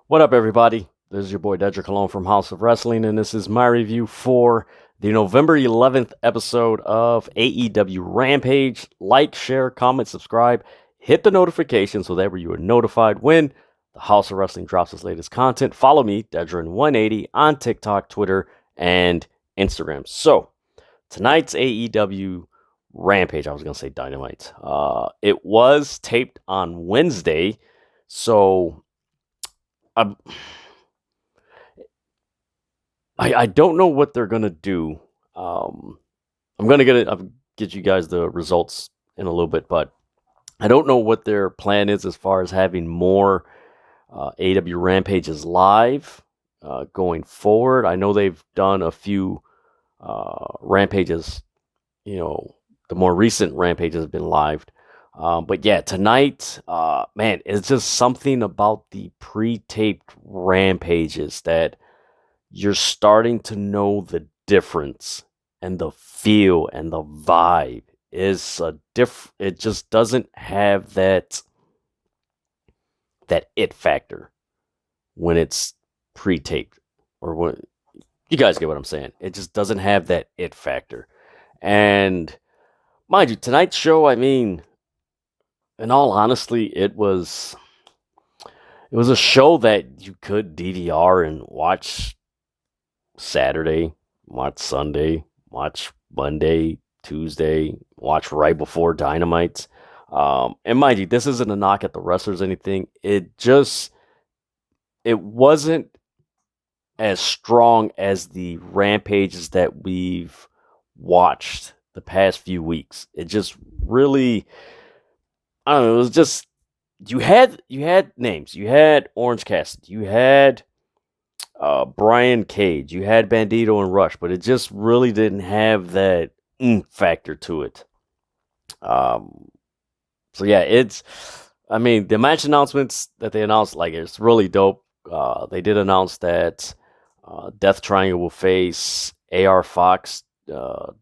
What up, everybody? This is your boy Dedrian from House of Wrestling, and this is my review for the November 11th episode of AEW Rampage. Like, share, comment, subscribe, hit the notification so that way you are notified when the House of Wrestling drops its latest content. Follow me, Dedrian180, on TikTok, Twitter, and Instagram. So, tonight's AEW Rampage, I was going to say Dynamite. It was taped on Wednesday, so I don't know what they're gonna do. I'm gonna get you guys the results in a little bit, but I don't know what their plan is as far as having more AW Rampages live going forward. I know they've done a few Rampages. The more recent Rampages have been live. But yeah, tonight, man, it's just something about the pre-taped Rampages that you're starting to know the difference and the feel and the vibe is it just doesn't have that it factor when it's pre-taped, or when you guys get what I'm saying. It just doesn't have that it factor. And mind you, tonight's show, I mean, in all honesty, it was a show that you could DVR and watch Saturday, watch Sunday, watch Monday, Tuesday, watch right before Dynamite. And mind you, this isn't a knock at the wrestlers or anything. It wasn't as strong as the Rampages that we've watched the past few weeks. It just really, I don't know, it was just, you had names. You had Orange Cassidy. You had Brian Cage. You had Bandito and Rush, but it just really didn't have that factor to it. So yeah, the match announcements that they announced, like, it's really dope. They did announce that Death Triangle will face AR Fox,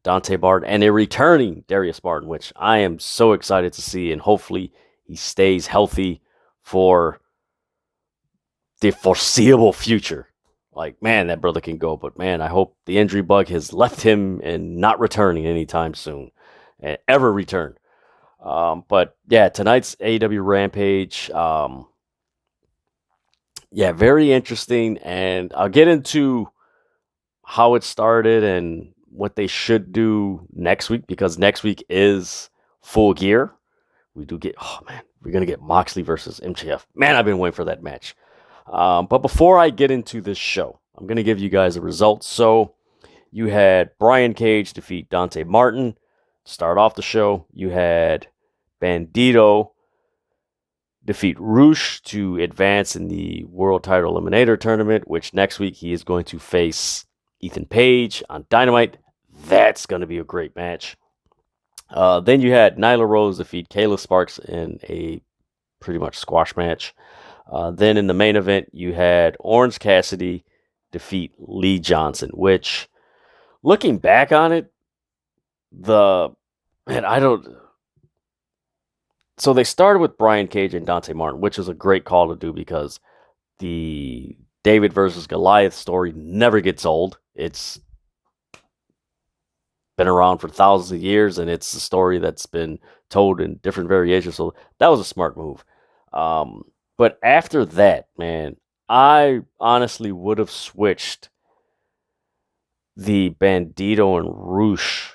Dante Martin, and a returning Darius Martin, which I am so excited to see, and hopefully he stays healthy for the foreseeable future. Like, man, that brother can go, but man, I hope the injury bug has left him and not returning anytime soon, and ever return. But yeah, tonight's AEW Rampage, yeah, very interesting, and I'll get into how it started and what they should do next week, because next week is Full Gear. We're gonna get Moxley versus MJF. Man, I've been waiting for that match. But before I get into this show, I'm going to give you guys the results. So you had Brian Cage defeat Dante Martin to start off the show. You had Bandito defeat Roosh to advance in the World Title Eliminator Tournament, which next week he is going to face Ethan Page on Dynamite. That's going to be a great match. Then you had Nyla Rose defeat Kayla Sparks in a pretty much squash match. Then in the main event, you had Orange Cassidy defeat Lee Johnson, which, looking back on it, so they started with Brian Cage and Dante Martin, which is a great call to do, because the David versus Goliath story never gets old. It's been around for thousands of years, and it's a story that's been told in different variations. So that was a smart move. But after that, man, I honestly would have switched the Bandito and Roosh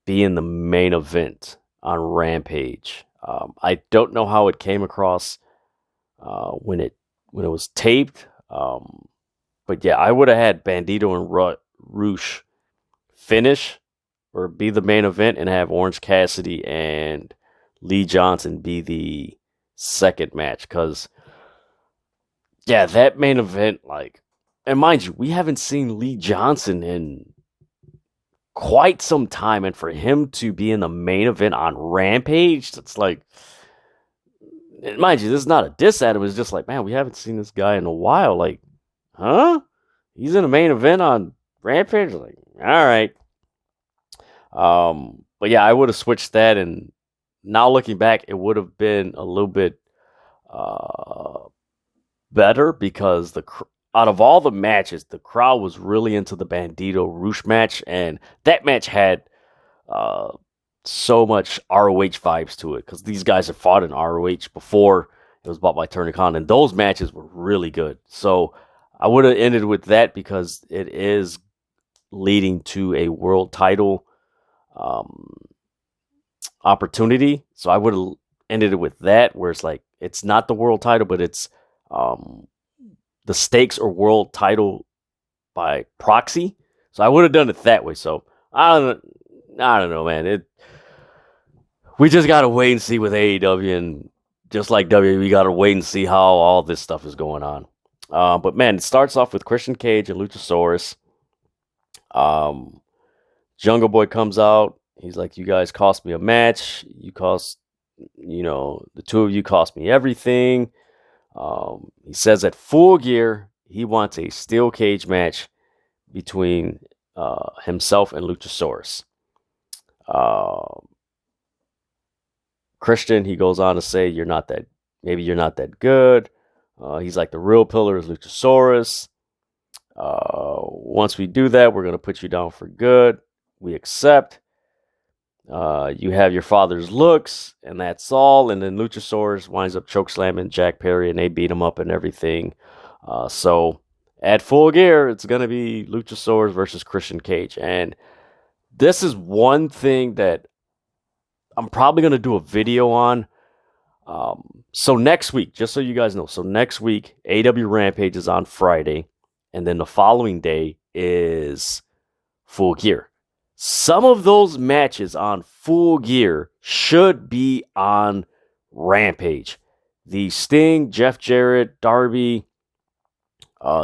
being the main event on Rampage. I don't know how it came across when it was taped. But yeah, I would have had Bandito and Roosh finish or be the main event, and have Orange Cassidy and Lee Johnson be the second match, because yeah, that main event, like, and mind you, we haven't seen Lee Johnson in quite some time, and for him to be in the main event on Rampage, it's like, mind you, this is not a diss at him. It's just like, man, we haven't seen this guy in a while. Like, huh? He's in the main event on Rampage? Like, all right. But yeah, I would have switched that, and now looking back, it would have been a little bit better because out of all the matches, the crowd was really into the Bandito Roosh match, and that match had uh, so much ROH vibes to it because these guys have fought in ROH before it was bought by Turner Khan, and those matches were really good. So I would have ended with that because it is leading to a world title um, opportunity. So I would have ended it with that, where it's like it's not the world title, but it's um, the stakes are world title by proxy. So I would have done it that way. So I don't know, man. We just gotta wait and see with AEW, and just like WWE, we gotta wait and see how all this stuff is going on. But man, it starts off with Christian Cage and Luchasaurus. Um, Jungle Boy comes out. He's like, "You guys cost me a match. The two of you cost me everything." He says at Full Gear, he wants a steel cage match between himself and Luchasaurus. Christian, he goes on to say, maybe you're not that good. He's like, the real pillar is Luchasaurus. Once we do that, we're going to put you down for good. We accept. You have your father's looks, and that's all. And then Luchasaurus winds up chokeslamming Jack Perry, and they beat him up and everything. So at Full Gear, it's going to be Luchasaurus versus Christian Cage. And this is one thing that I'm probably going to do a video on. So next week, just so you guys know, next week, AW Rampage is on Friday, and then the following day is Full Gear. Some of those matches on Full Gear should be on Rampage. The Sting, Jeff Jarrett, Darby,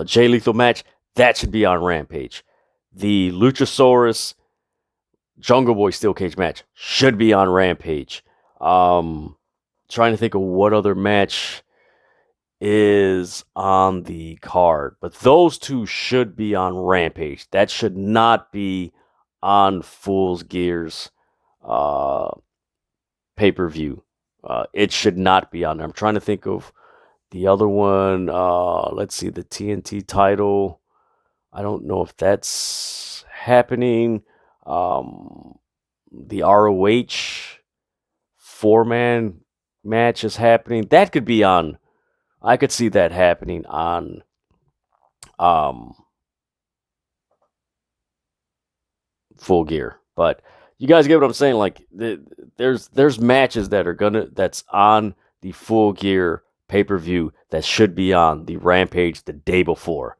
Jay Lethal match, that should be on Rampage. The Luchasaurus, Jungle Boy Steel Cage match should be on Rampage. Trying to think of what other match is on the card, but those two should be on Rampage. That should not be on Full Gear's pay-per-view. It should not be on there. I'm trying to think of the other one. Let's see, the TNT title. I don't know if that's happening. The ROH 4-man match is happening. That could be on. I could see that happening on Full Gear. But you guys get what I'm saying? Like there's matches that's on the Full Gear pay-per-view that should be on the Rampage the day before.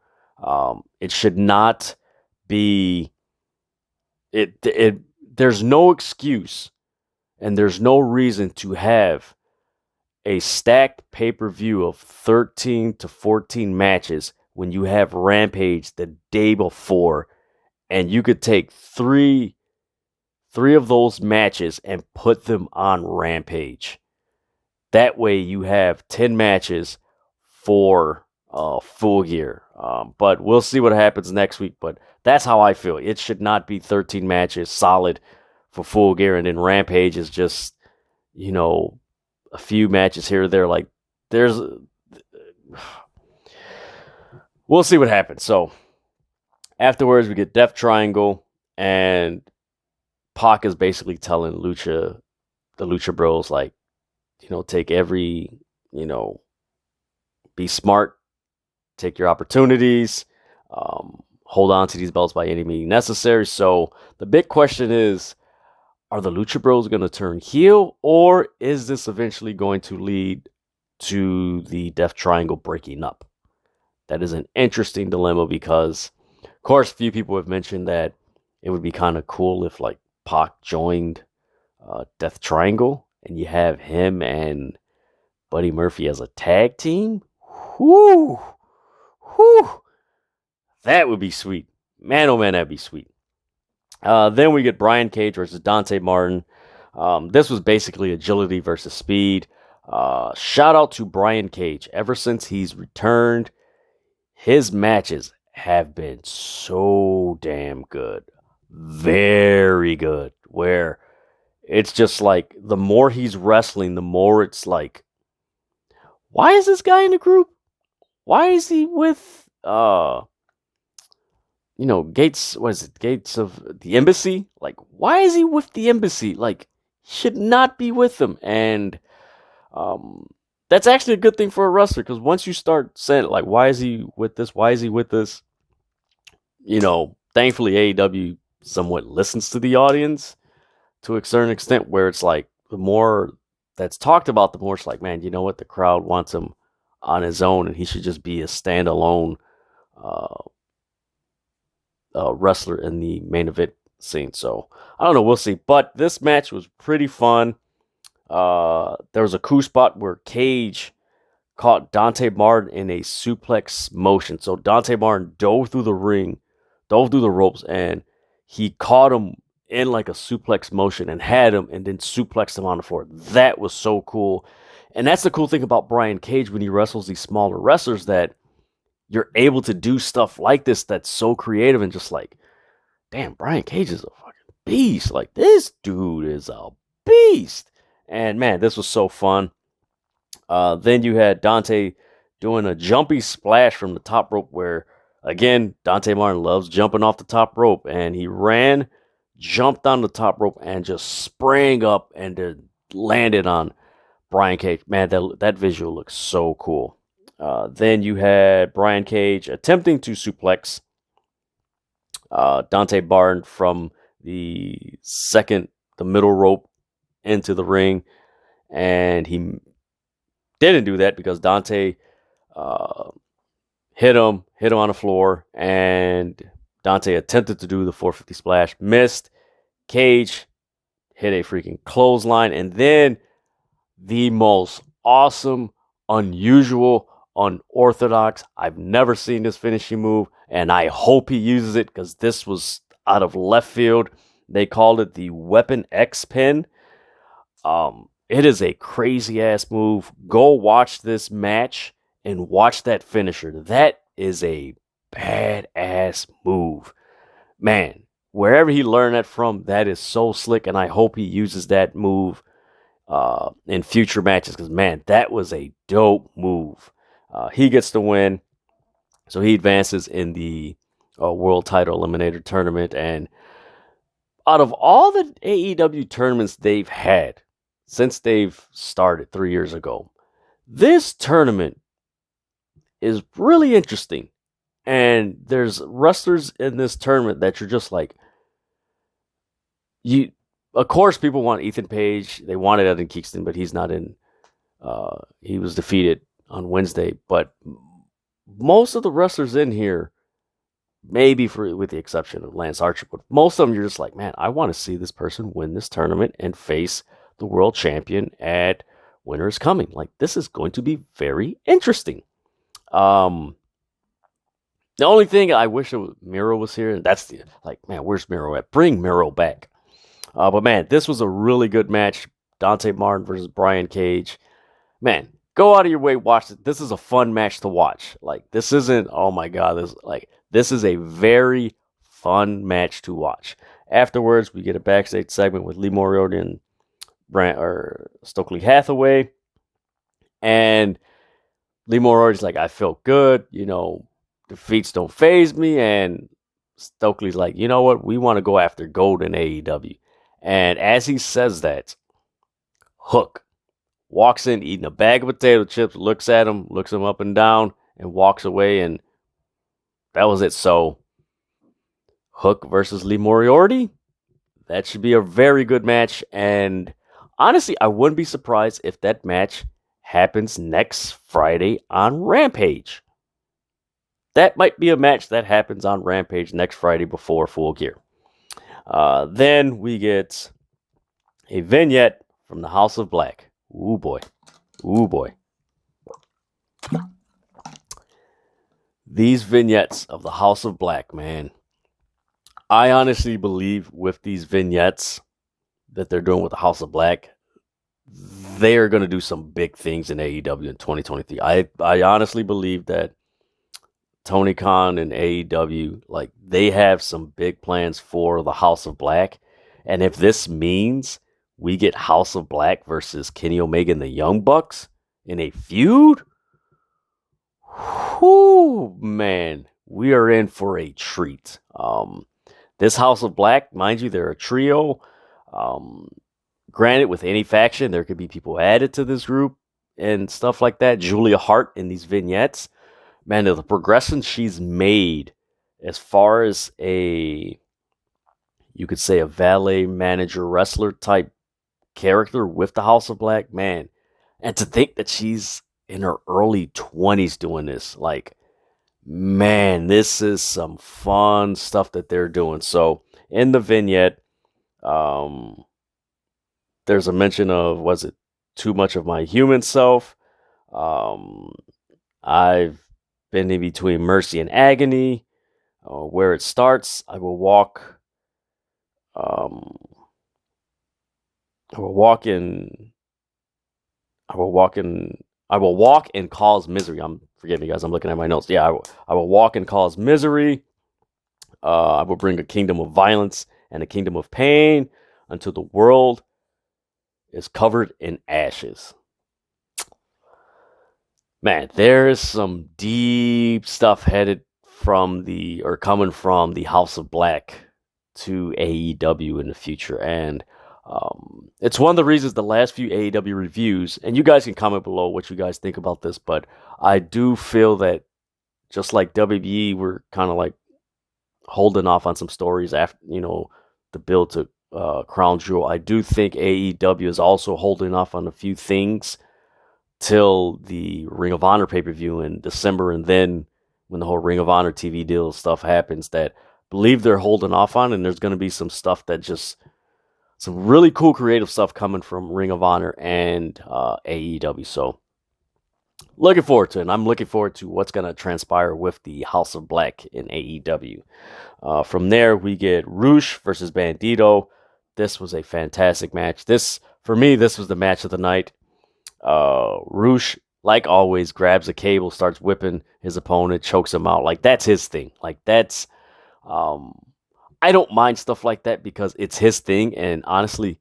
It should not be. There's no excuse and there's no reason to have a stacked pay-per-view of 13 to 14 matches when you have Rampage the day before, and you could take three of those matches and put them on Rampage. That way you have 10 matches for Full Gear. But we'll see what happens next week. But that's how I feel. It should not be 13 matches solid for Full Gear, and then Rampage is just, a few matches here or there. Like, we'll see what happens. So afterwards, we get Death Triangle, and Pac is basically telling the Lucha Bros, like, take every, be smart, take your opportunities, hold on to these belts by any means necessary. So the big question is, are the Lucha Bros going to turn heel, or is this eventually going to lead to the Death Triangle breaking up? That is an interesting dilemma because, of course, a few people have mentioned that it would be kind of cool if, like, Pac joined Death Triangle and you have him and Buddy Murphy as a tag team. Whoo! That would be sweet. Man, oh man, that'd be sweet. Then we get Brian Cage versus Dante Martin. This was basically agility versus speed. Shout out to Brian Cage. Ever since he's returned, his matches have been so damn good. Very good. Where it's just like, the more he's wrestling, the more it's like, why is this guy in the group? why is he with Gates, what is it? Gates of the Embassy? Like, why is he with the Embassy? Like, he should not be with them. And um, that's actually a good thing for a wrestler because once you start saying, like, why is he with this? Why is he with this? Thankfully, AEW somewhat listens to the audience to a certain extent where it's like, the more that's talked about, the more it's like, man, you know what? The crowd wants him on his own and he should just be a standalone uh, wrestler in the main event scene. So I don't know, we'll see. But this match was pretty fun. There was a cool spot where Cage caught Dante Martin in a suplex motion. So Dante Martin dove through the ropes, and he caught him in like a suplex motion and had him and then suplexed him on the floor. That was so cool. And that's the cool thing about Brian Cage when he wrestles these smaller wrestlers, that you're able to do stuff like this that's so creative and just like, damn, Brian Cage is a fucking beast. Like, this dude is a beast. And man, this was so fun. Then you had Dante doing a jumpy splash from the top rope where, again, Dante Martin loves jumping off the top rope. And he ran, jumped on the top rope, and just sprang up and landed on Brian Cage. Man, that visual looks so cool. Then you had Brian Cage attempting to suplex Dante Martin from the middle rope into the ring. And he didn't do that because Dante hit him on the floor, and Dante attempted to do the 450 splash, missed. Cage hit a freaking clothesline, and then the most awesome, unusual, unorthodox, I've never seen this finishing move, and I hope he uses it because this was out of left field. They called it the Weapon X pin. It is a crazy ass move. Go watch this match and watch that finisher. That is a badass move. Man, wherever he learned that from, that is so slick, and I hope he uses that move in future matches because, man, that was a dope move. He gets the win, so he advances in the World Title Eliminator Tournament. And out of all the AEW tournaments they've had since they've started 3 years ago, this tournament is really interesting. And there's wrestlers in this tournament that you're just like, of course, people want Ethan Page. They wanted Evan Kingston, but he's not in. He was defeated on Wednesday. But most of the wrestlers in here, maybe with the exception of Lance Archer, but most of them, you're just like, man, I want to see this person win this tournament and face the world champion at Winter is Coming. Like, this is going to be very interesting. The only thing I wish Miro was here, and that's man, where's Miro at? Bring Miro back. But man, this was a really good match. Dante Martin versus Brian Cage. Man, go out of your way, watch it. This is a fun match to watch. Like, this isn't, oh my God, this is a very fun match to watch. Afterwards, we get a backstage segment with Lee Moriarty and Stokely Hathaway. And Lee Moriarty's like, I feel good. Defeats don't faze me. And Stokely's like, you know what? We want to go after gold in AEW. And as he says that, Hook walks in eating a bag of potato chips, looks at him, looks him up and down, and walks away. And that was it. So, Hook versus Lee Moriarty. That should be a very good match. And honestly, I wouldn't be surprised if that match happens next Friday on Rampage. That might be a match that happens on Rampage next Friday before Full Gear. Then we get a vignette from the House of Black. Ooh, boy. Ooh, boy. These vignettes of the House of Black, man. I honestly believe with these vignettes that they're doing with the House of Black, they are going to do some big things in AEW in 2023. I honestly believe that Tony Khan and AEW, like, they have some big plans for the House of Black. And if this means we get House of Black versus Kenny Omega and the Young Bucks in a feud, Whoo, man, we are in for a treat. This House of Black, mind you, they're a trio. Um, Granted, with any faction, there could be people added to this group and stuff like that. Julia Hart in these vignettes, man, the progression she's made as far as you could say, a valet manager wrestler type character with the House of Black, man. And to think that she's in her early 20s doing this, like, man, this is some fun stuff that they're doing. So in the vignette, um, there's a mention of, was it too much of my human self? Um, I've been in between mercy and agony. Where it starts, I will walk. Um, I will walk in. I will walk in. I will walk and cause misery. Forgive me, guys. I'm looking at my notes. Yeah, I will walk and cause misery. I will bring a kingdom of violence and a kingdom of pain until the world is covered in ashes. Man, there is some deep stuff headed from coming from the House of Black to AEW in the future. And it's one of the reasons the last few AEW reviews, and you guys can comment below what you guys think about this, but I do feel that just like WBE, we're kind of like holding off on some stories after, the build to Crown Jewel. I do think AEW is also holding off on a few things till the Ring of Honor pay-per-view in December, and then when the whole Ring of Honor TV deal stuff happens, that I believe they're holding off on, and there's going to be some stuff that just some really cool creative stuff coming from Ring of Honor and AEW. So looking forward to it. And I'm looking forward to what's going to transpire with the House of Black in AEW. From there, we get Roosh versus Bandito. This was a fantastic match. For me, this was the match of the night. Roosh, like always, grabs a cable, starts whipping his opponent, chokes him out. Like, that's his thing. Like, that's... I don't mind stuff like that because it's his thing, and honestly,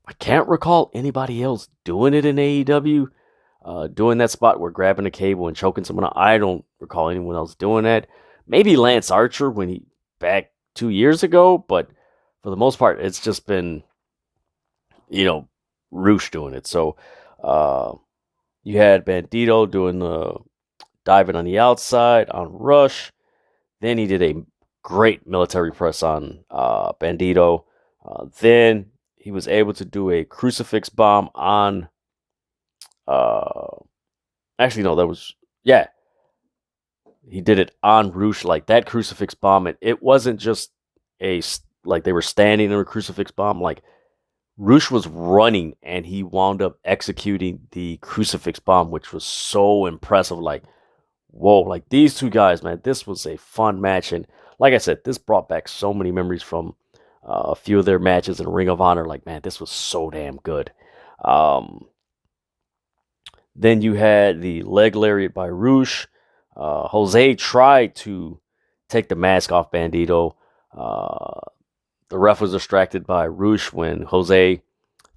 I can't recall anybody else doing it in AEW. Doing that spot where grabbing a cable and choking someone out. I don't recall anyone else doing that. Maybe Lance Archer when he back 2 years ago, but for the most part, it's just been, Roosh doing it. So you had Bandito doing the diving on the outside on Rush. Then he did a great military press on Bandito. Then he was able to do a crucifix bomb on. Actually, no, he did it on Roosh, like that crucifix bomb. It wasn't just like they were standing in a crucifix bomb. Like Roosh was running and he wound up executing the crucifix bomb, which was so impressive. Like, whoa, like these two guys, man, this was a fun match. And like I said, this brought back so many memories from a few of their matches in Ring of Honor. Like, man, this was so damn good. Then you had the leg lariat by Roosh. Jose tried to take the mask off Bandito. The ref was distracted by Roosh when Jose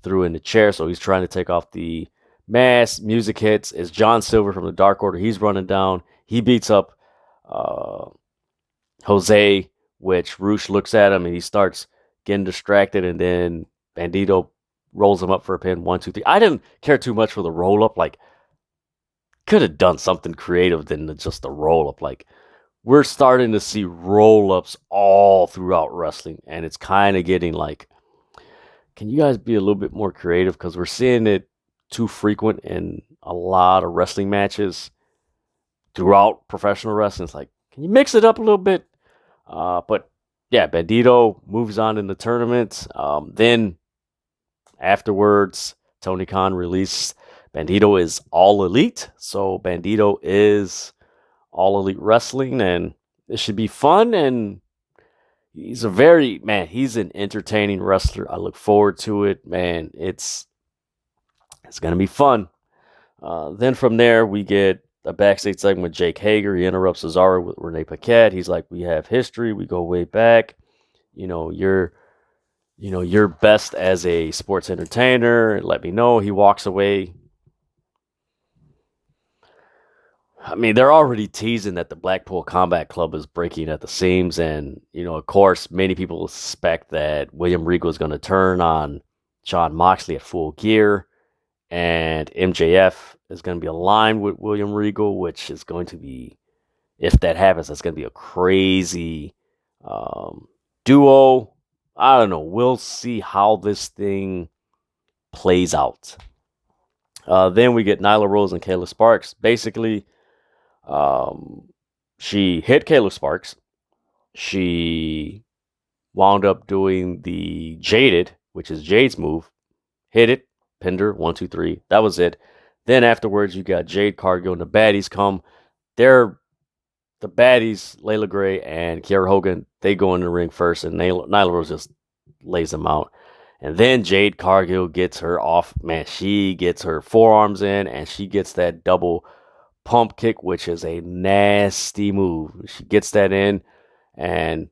threw in the chair, so he's trying to take off the mask. Music hits. It's John Silver from the Dark Order. He's running down. He beats up Jose, which Roosh looks at him and he starts getting distracted, and then Bandito rolls him up for a pin. 1, 2, 3. I didn't care too much for the roll up. Like, could have done something creative than just the roll up. Like, we're starting to see roll ups all throughout wrestling, and it's kind of getting like, can you guys be a little bit more creative? Because we're seeing it too frequent in a lot of wrestling matches throughout professional wrestling. It's like, can you mix it up a little bit? But yeah, Bandito moves on in the tournament. Then afterwards, Tony Khan released Bandito is All Elite. So Bandito is All Elite Wrestling, and it should be fun. And he's he's an entertaining wrestler. I look forward to it, man. It's gonna be fun. Then from there, we get a backstage segment with Jake Hager. He interrupts Cesaro with Renee Paquette. He's like, we have history. We go way back. You're best as a sports entertainer. Let me know. He walks away. I mean, they're already teasing that the Blackpool Combat Club is breaking at the seams, and of course, many people suspect that William Regal is going to turn on Jon Moxley at Full Gear, and MJF is going to be aligned with William Regal, which is going to be, if that happens, that's going to be a crazy um, duo. I don't know. We'll see how this thing plays out. Then we get Nyla Rose and Kayla Sparks. Basically, she hit Kayla Sparks. She wound up doing the Jaded, which is Jade's move. Hit it, pinned her, 1, 2, 3. That was it. Then afterwards, you got Jade Cargill and the baddies come. They're the baddies, Layla Gray and Kiera Hogan. They go in the ring first, and Nyla Rose just lays them out. And then Jade Cargill gets her off. Man, she gets her forearms in, and she gets that double pump kick, which is a nasty move. She gets that in, and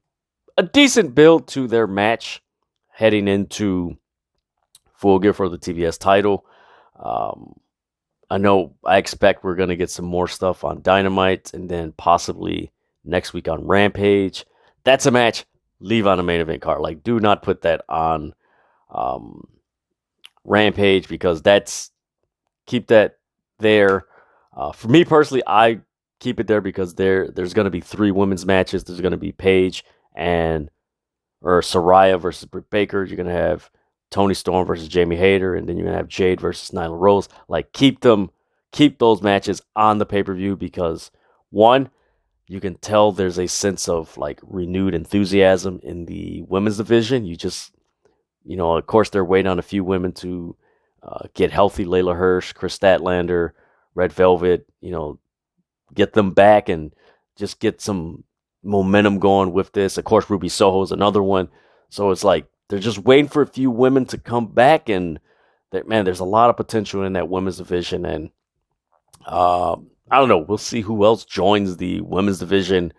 a decent build to their match heading into Full Gear for the TBS title. I expect we're going to get some more stuff on Dynamite, and then possibly next week on Rampage. That's a match. Leave on the main event card. Like, do not put that on Rampage, because keep that there. For me personally, I keep it there because there's going to be 3 women's matches. There's going to be Paige or Saraya versus Britt Baker. You're going to have Toni Storm versus Jamie Hayter, and then you're going to have Jade versus Nyla Rose. Like, keep those matches on the pay-per-view, because one, you can tell there's a sense of like renewed enthusiasm in the women's division. You just, of course, they're waiting on a few women to get healthy. Layla Hirsch, Chris Statlander, Red Velvet, get them back and just get some momentum going with this. Of course, Ruby Soho is another one. So it's like they're just waiting for a few women to come back, and there's a lot of potential in that women's division. And I don't know. We'll see who else joins the women's division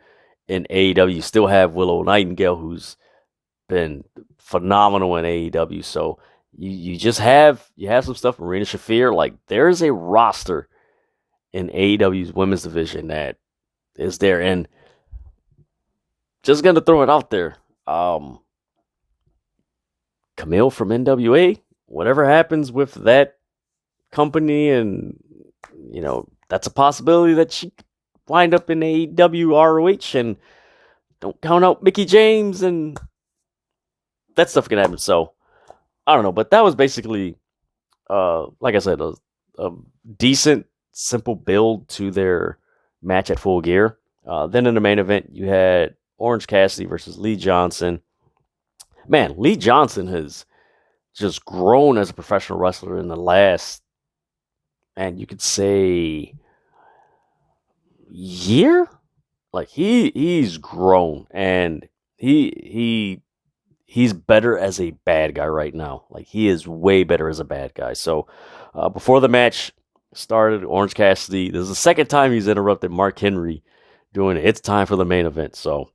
in AEW. You still have Willow Nightingale, who's been phenomenal in AEW. So you just have some stuff. Marina Shafir. Like, there's a roster in AEW's women's division that is there. And just gonna throw it out there. Camille from NWA, whatever happens with that company, and that's a possibility that she wind up in AEW ROH, and don't count out Mickie James, and that stuff can happen. So I don't know, but that was basically like I said, a decent, simple build to their match at Full Gear. Then in the main event, you had Orange Cassidy versus Lee Johnson. Man, Lee Johnson has just grown as a professional wrestler in the last, and you could say, year. Like, he's grown, and he's better as a bad guy right now. Like, he is way better as a bad guy. So before the match started, Orange Cassidy, this is the second time he's interrupted Mark Henry doing it. It's time for the main event. So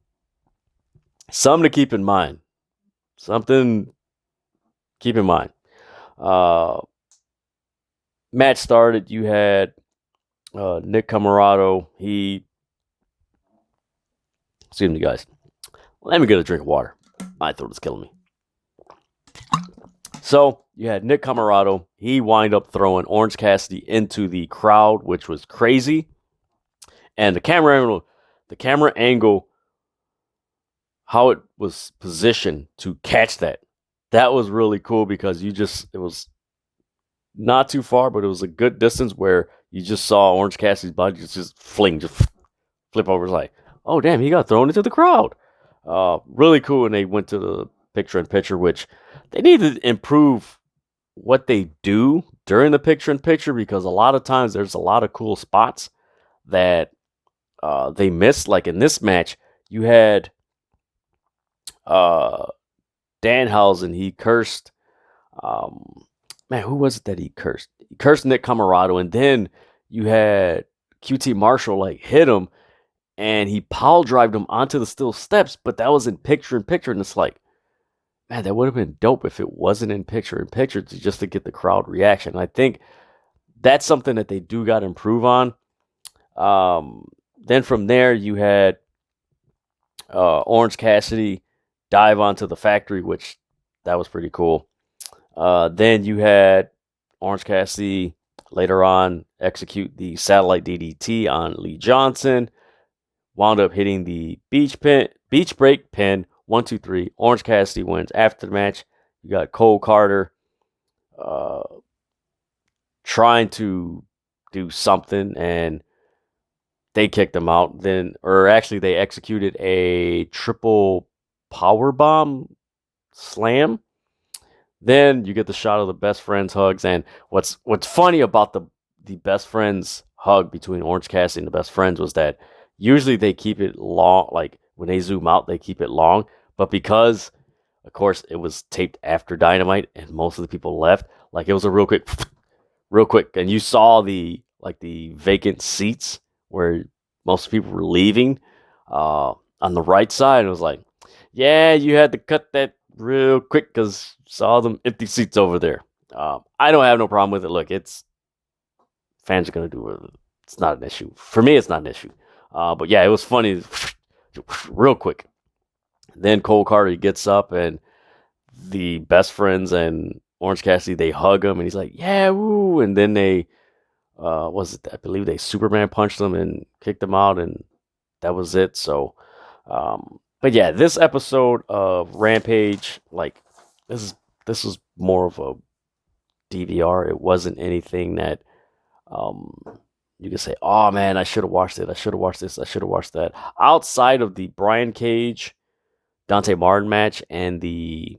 something to keep in mind. Match started. You had Nick Camarado. Excuse me, guys. Let me get a drink of water. My throat is killing me. So you had Nick Camarado. He wind up throwing Orange Cassidy into the crowd, which was crazy. And the camera angle, how it was positioned to catch that was really cool, because it was not too far, but it was a good distance where you just saw Orange Cassidy's body just flip over. It's like, oh damn, he got thrown into the crowd. Really cool. And they went to the picture-in-picture, which they need to improve what they do during the picture-in-picture, because a lot of times there's a lot of cool spots that they missed. Like in this match, you had Danhausen. He cursed. Who was it that he cursed? He cursed Nick Camarado, and then you had QT Marshall hit him, and he pile drived him onto the steel steps. But that was in picture-in-picture, and it's like, man, that would have been dope if it wasn't in picture-in-picture, just to get the crowd reaction. And I think that's something that they do got to improve on. Then from there, you had Orange Cassidy dive onto the factory, which that was pretty cool. Then you had Orange Cassidy later on execute the satellite DDT on Lee Johnson. Wound up hitting the beach break pin. 1, 2, 3. Orange Cassidy wins. After the match, you got Cole Carter trying to do something, and they kicked him out. Actually, they executed a triple power bomb slam. Then you get the shot of the best friends hugs, and what's funny about the best friends hug between Orange Cassidy and the best friends was that usually they keep it long, like when they zoom out, they keep it long. But because, of course, it was taped after Dynamite and most of the people left, like it was a real quick, and you saw the vacant seats where most people were leaving on the right side. It was like, yeah, you had to cut that real quick because saw them empty seats over there. I don't have no problem with it. Look, fans are gonna do it. It's not an issue for me. It's not an issue. But yeah, it was funny, real quick. Then Cole Carter gets up, and the best friends and Orange Cassidy, they hug him, and he's like, yeah, woo. And then I believe they Superman punched him and kicked him out, and that was it. So, but yeah, this episode of Rampage, like, this was more of a DVR. It wasn't anything that you could say, oh man, I should have watched it. I should have watched this. I should have watched that. Outside of the Brian Cage, Dante Martin match and the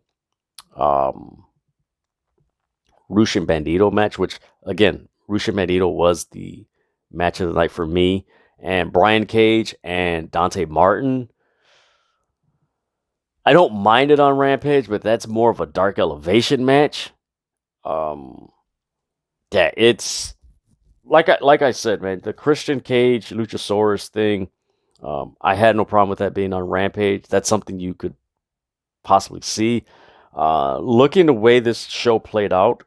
Rush and Bandito match, which again, Rush and Bandito was the match of the night for me, and Brian Cage and Dante Martin, I don't mind it on Rampage, but that's more of a Dark Elevation match. Yeah, it's like I said, man, the Christian Cage Luchasaurus thing. I had no problem with that being on Rampage. That's something you could possibly see. Looking the way this show played out,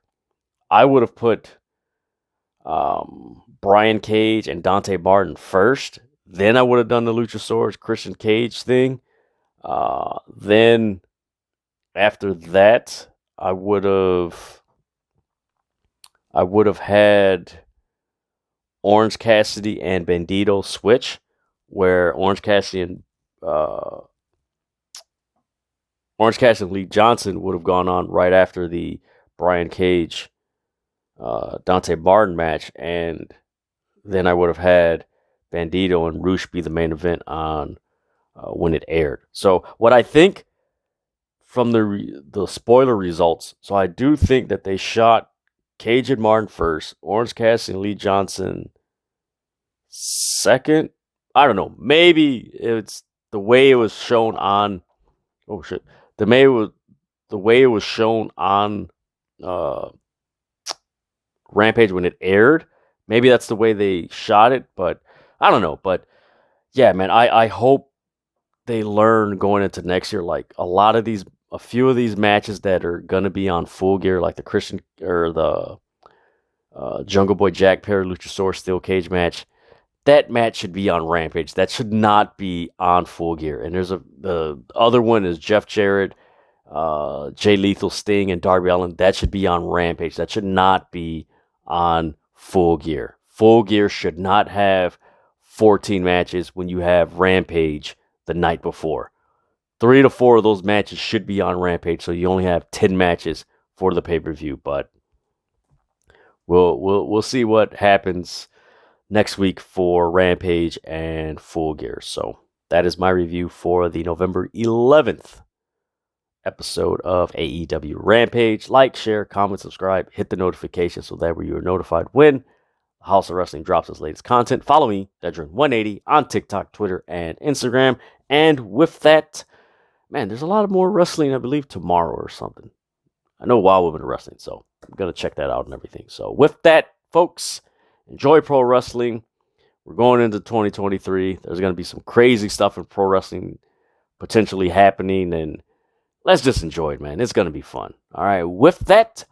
I would have put Brian Cage and Dante Martin first. Then I would have done the Luchasaurus Christian Cage thing. Then after that, I would have had Orange Cassidy and Bandito switch, where Orange Cassidy and Lee Johnson would have gone on right after the Brian Cage Dante Martin match, and then I would have had Bandito and Rush be the main event on when it aired. So what I think from the spoiler results, so I do think that they shot Cage and Martin first, Orange Cassidy and Lee Johnson second. I don't know. Maybe it's the way it was shown on. Oh shit! The way it was shown on Rampage when it aired. Maybe that's the way they shot it, but I don't know. But yeah, man, I hope they learn going into next year. Like a few of these matches that are gonna be on Full Gear, like the Christian or the Jungle Boy Jack Perry Luchasaurus Steel Cage match. That match should be on Rampage. That should not be on Full Gear. And the other one is Jeff Jarrett, Jay Lethal, Sting, and Darby Allin. That should be on Rampage. That should not be on Full Gear. Full Gear should not have 14 matches when you have Rampage the night before. 3 to 4 of those matches should be on Rampage, so you only have 10 matches for the pay-per-view. But we'll see what happens next week for Rampage and Full Gear. So that is my review for the November 11th episode of AEW Rampage. Like, share, comment, subscribe, hit the notification so that way you are notified when House of Wrestling drops its latest content. Follow me, Dedrian180, on TikTok, Twitter, and Instagram. And with that, man, there's a lot of more wrestling, I believe, tomorrow or something. I know Wild Women Wrestling, so I'm going to check that out and everything. So with that, folks, enjoy pro wrestling. We're going into 2023. There's going to be some crazy stuff in pro wrestling potentially happening, and let's just enjoy it, man. It's going to be fun. All right, with that,